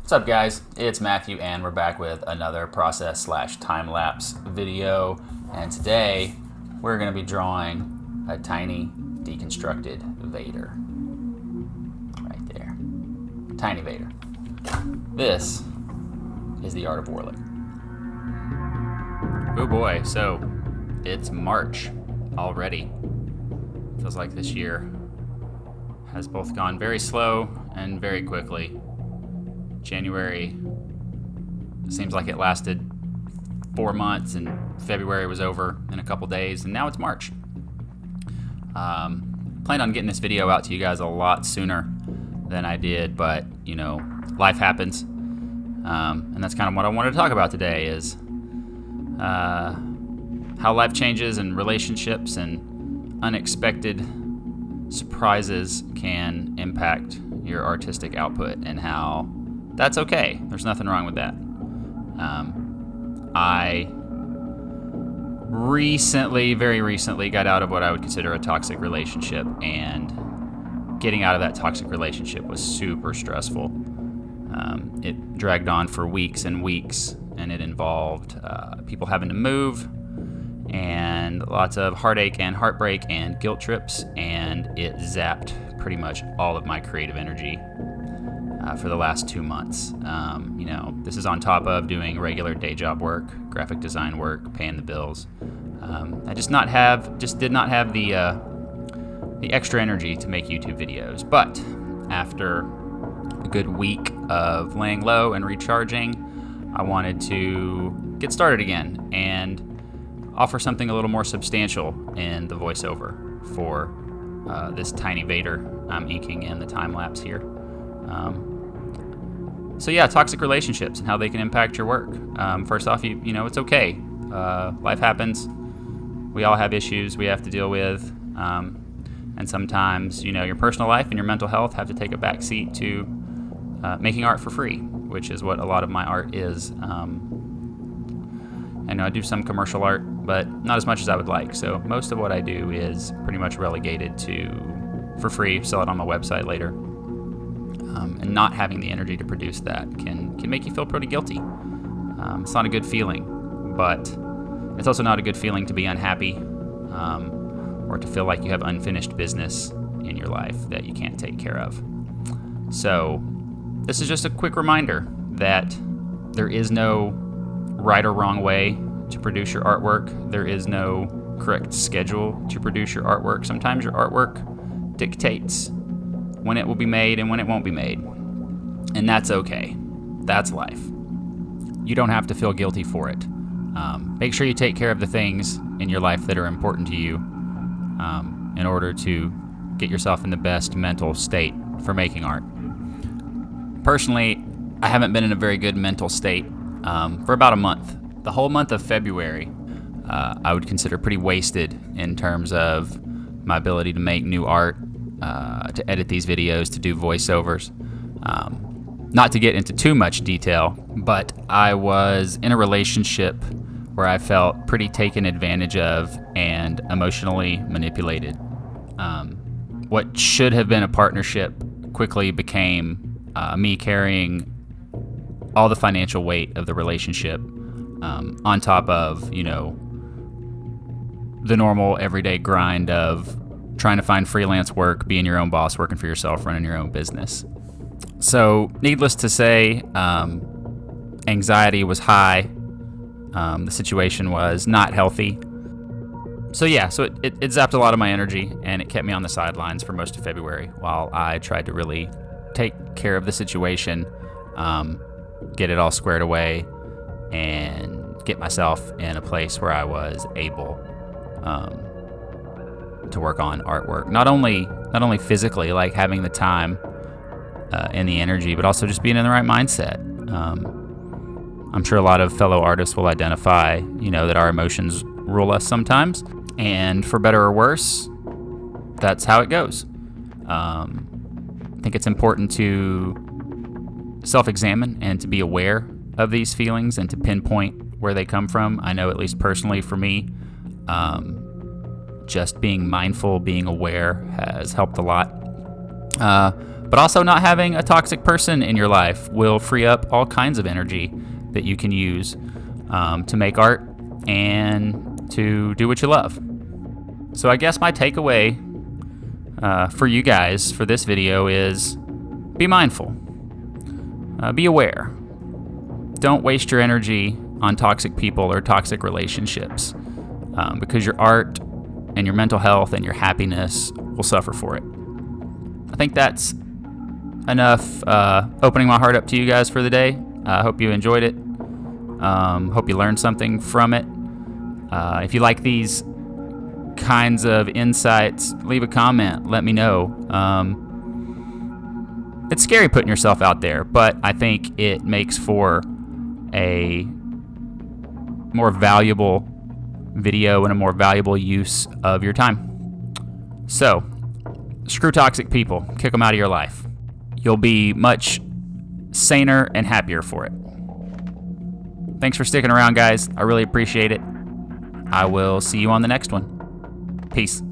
What's up, guys? It's Matthew, and we're back with another process/time-lapse video. And today, we're going to be drawing a tiny deconstructed Vader. Right there. Tiny Vader. This is the Art of Warlick. Oh boy, so it's March already. Feels like this year has both gone very slow and very quickly. January seems like it lasted 4 months, and February was over in a couple days, and now it's March. Planned on getting this video out to you guys a lot sooner than I did, but you know, life happens, and that's kind of what I wanted to talk about today is how life changes and relationships and unexpected surprises can impact your artistic output, and how that's okay. There's nothing wrong with that. I very recently got out of what I would consider a toxic relationship, and getting out of that toxic relationship was super stressful. It dragged on for weeks and weeks, and it involved people having to move, and lots of heartache and heartbreak and guilt trips, and it zapped pretty much all of my creative energy for the last 2 months. This is on top of doing regular day job work, graphic design work, paying the bills. I did not have the extra energy to make YouTube videos. But after a good week of laying low and recharging, I wanted to get started again and offer something a little more substantial in the voiceover for this Tiny Vader I'm inking in the time lapse here. So yeah, toxic relationships and how they can impact your work. First off, you know, it's okay. Life happens. We all have issues we have to deal with. And sometimes, you know, your personal life and your mental health have to take a back seat to making art for free, which is what a lot of my art is. I know I do some commercial art, but not as much as I would like. So most of what I do is pretty much relegated to for free, sell it on my website later. And not having the energy to produce that can make you feel pretty guilty. It's not a good feeling, but it's also not a good feeling to be unhappy or to feel like you have unfinished business in your life that you can't take care of. So this is just a quick reminder that there is no right or wrong way to produce your artwork. There is no correct schedule to produce your artwork. Sometimes your artwork dictates when it will be made and when it won't be made. And that's okay. That's life. You don't have to feel guilty for it. Make sure you take care of the things in your life that are important to you in order to get yourself in the best mental state for making art. Personally, I haven't been in a very good mental state for about a month. The whole month of February, I would consider pretty wasted in terms of my ability to make new art, to edit these videos, to do voiceovers. Not to get into too much detail, but I was in a relationship where I felt pretty taken advantage of and emotionally manipulated. What should have been a partnership quickly became me carrying all the financial weight of the relationship, on top of, you know, the normal everyday grind of trying to find freelance work, being your own boss, working for yourself, running your own business. So needless to say, anxiety was high. The situation was not healthy. So yeah, so it zapped a lot of my energy, and it kept me on the sidelines for most of February while I tried to really take care of the situation, get it all squared away, and get myself in a place where I was able to work on artwork. Not only physically, like having the time and the energy, but also just being in the right mindset. I'm sure a lot of fellow artists will identify, you know, that our emotions rule us sometimes, and for better or worse, that's how it goes. I think it's important to self-examine and to be aware of these feelings and to pinpoint where they come from. I know, at least personally for me, just being mindful, being aware has helped a lot. But also, not having a toxic person in your life will free up all kinds of energy that you can use to make art and to do what you love. So I guess my takeaway for you guys for this video is be mindful. Be aware. Don't waste your energy on toxic people or toxic relationships because your art and your mental health and your happiness will suffer for it. I think that's enough opening my heart up to you guys for the day. I hope you enjoyed it. Hope you learned something from it. If you like these kinds of insights, leave a comment. Let me know. It's scary putting yourself out there, but I think it makes for a more valuable video and a more valuable use of your time. So, screw toxic people. Kick them out of your life. You'll be much saner and happier for it. Thanks for sticking around, guys. I really appreciate it. I will see you on the next one. Peace.